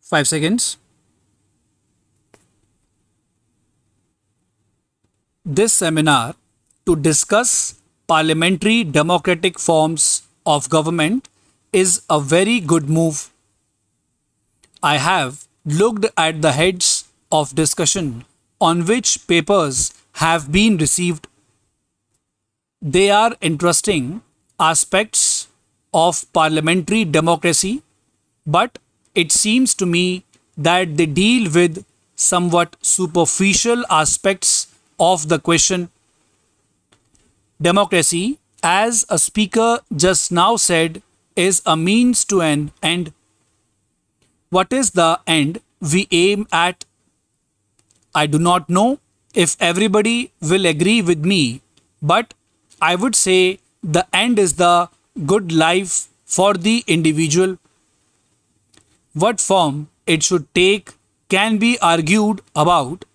5 seconds. This seminar to discuss parliamentary democratic forms of government is a very good move. I have looked at the heads of discussion on which papers have been received. They are interesting aspects of parliamentary democracy, but it seems to me that they deal with somewhat superficial aspects of the question. Democracy, as a speaker just now said, is a means to an end. What is the end we aim at? I do not know if everybody will agree with me, but I would say the end is the good life for the individual. What form it should take can be argued about,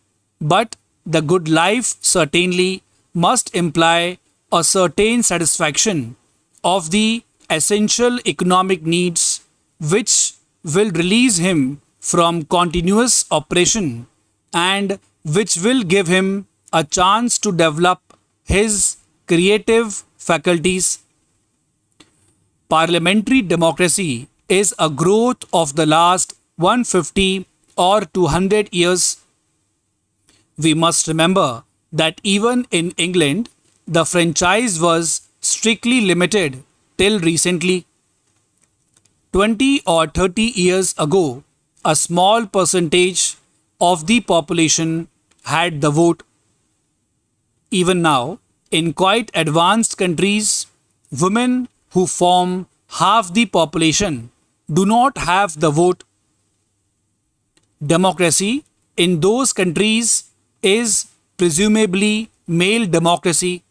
but the good life certainly must imply a certain satisfaction of the essential economic needs which will release him from continuous oppression and which will give him a chance to develop his creative faculties. Parliamentary democracy is a growth of the last 150 or 200 years. We must remember that even in England, the franchise was strictly limited till recently. 20 or 30 years ago, a small percentage of the population had the vote. Even now, in quite advanced countries, women who form half the population do not have the vote. Democracy in those countries is presumably male democracy.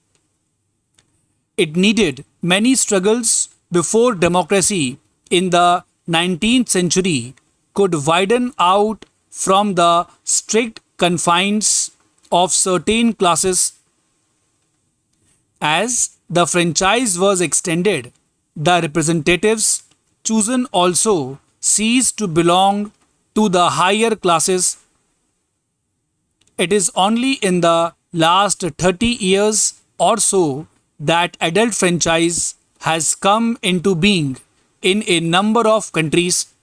It needed many struggles before democracy in the 19th century could widen out from the strict confines of certain classes. As the franchise was extended, the representatives chosen also ceased to belong to the higher classes. It is only in the last 30 years or so that adult franchise has come into being in a number of countries.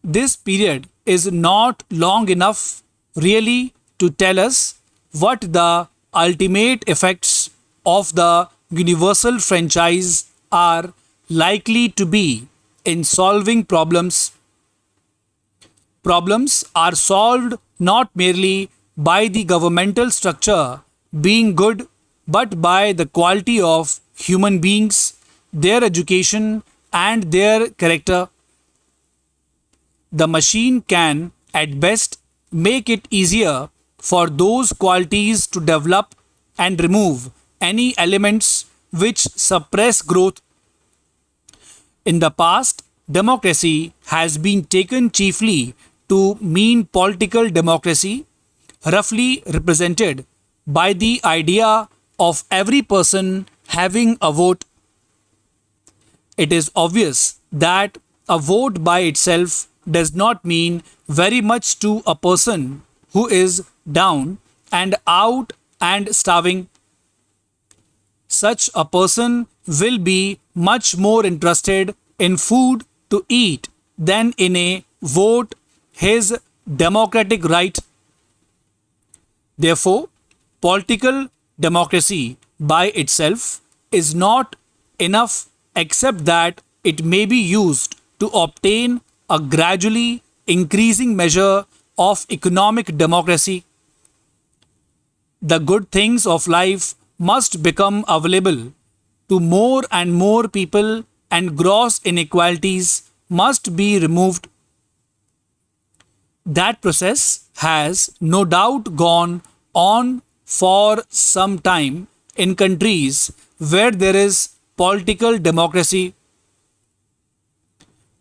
This period is not long enough really to tell us what the ultimate effects of the universal franchise are likely to be in solving problems. Problems are solved not merely by the governmental structure being good, but by the quality of human beings, their education, and their character. The machine can, at best, make it easier for those qualities to develop and remove any elements which suppress growth. In the past, democracy has been taken chiefly to mean political democracy, roughly represented by the idea of every person having a vote. It is obvious that a vote by itself does not mean very much to a person who is down and out and starving. Such a person will be much more interested in food to eat than in a vote, his democratic right. Therefore, political democracy by itself is not enough except that it may be used to obtain a gradually increasing measure of economic democracy. The good things of life must become available to more and more people, and gross inequalities must be removed. That process has no doubt gone on for some time in countries where there is political democracy.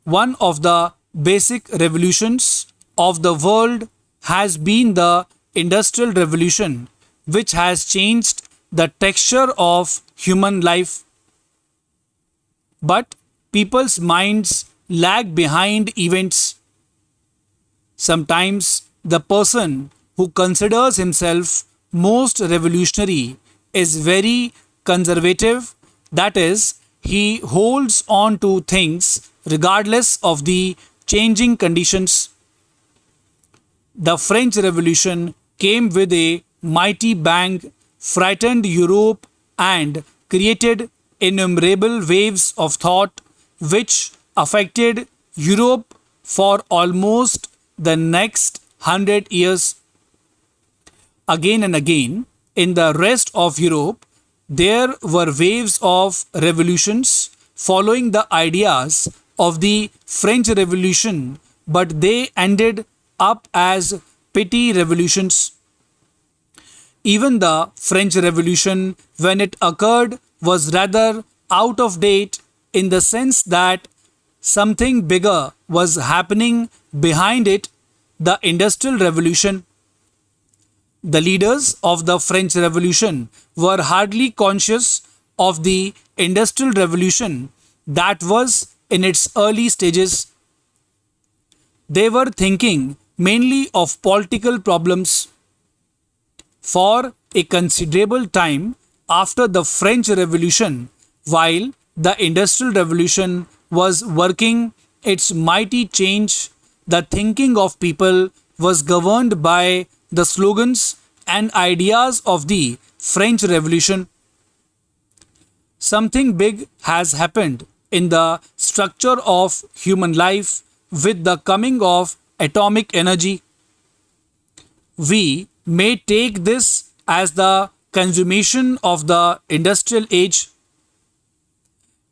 One of the basic revolutions of the world has been the Industrial Revolution, which has changed the texture of human life. But people's minds lag behind events. Sometimes the person who considers himself most revolutionary is very conservative, that is, he holds on to things regardless of the changing conditions. The French Revolution came with a mighty bang, frightened Europe, and created innumerable waves of thought which affected Europe for almost the next 100 years. Again and again, in the rest of Europe, there were waves of revolutions following the ideas of the French Revolution, but they ended up as petty revolutions. Even the French Revolution, when it occurred, was rather out of date in the sense that something bigger was happening behind it, the Industrial Revolution. The leaders of the French Revolution were hardly conscious of the Industrial Revolution that was in its early stages. They were thinking mainly of political problems. For a considerable time after the French Revolution, while the Industrial Revolution was working its mighty change, the thinking of people was governed by the slogans and ideas of the French Revolution. Something big has happened in the structure of human life with the coming of atomic energy. We may take this as the consummation of the industrial age.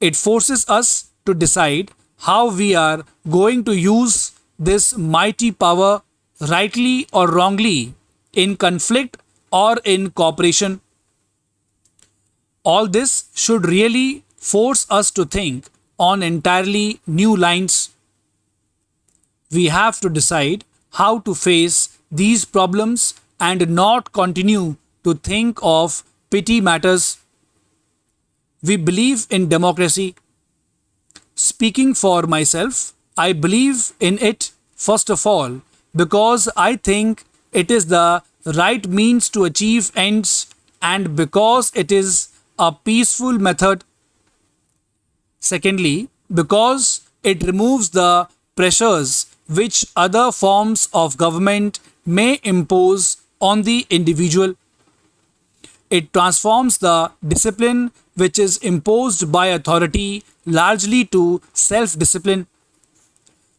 It forces us to decide how we are going to use this mighty power, rightly or wrongly, in conflict or in cooperation. All this should really force us to think on entirely new lines. We have to decide how to face these problems and not continue to think of petty matters. We believe in democracy. Speaking for myself, I believe in it first of all because I think it is the right means to achieve ends and because it is a peaceful method. Secondly, because it removes the pressures which other forms of government may impose on the individual. It transforms the discipline which is imposed by authority largely to self discipline.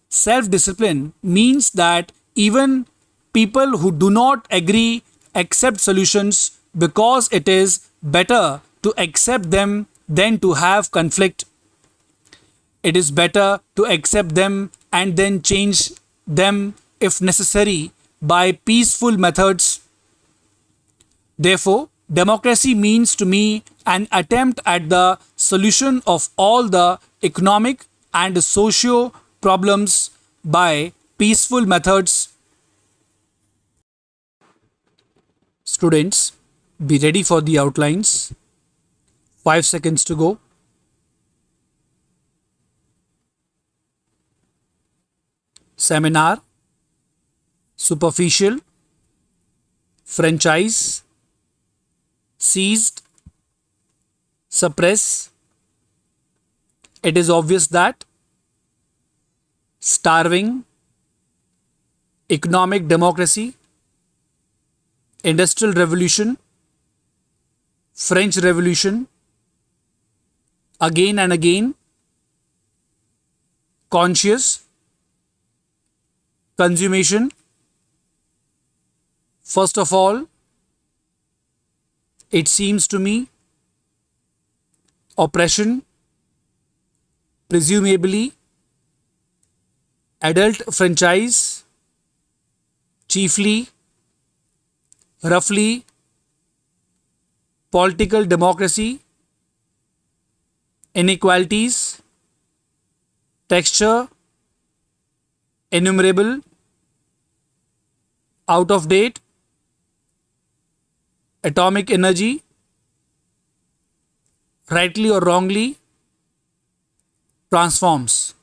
Self discipline means that even people who do not agree accept solutions because it is better to accept them than to have conflict. It is better to accept them and then change them if necessary by peaceful methods. Therefore, democracy means to me an attempt at the solution of all the economic and socio problems by peaceful methods. Students, be ready for the outlines. 5 seconds to go. Seminar, superficial, franchise, seized, suppress. It is obvious that starving, economic democracy, industrial revolution, French Revolution, again and again, conscious, consummation. First of all, it seems to me, oppression, presumably, adult franchise, chiefly, roughly, political democracy, inequalities, texture, innumerable, out of date, atomic energy, rightly or wrongly, transforms.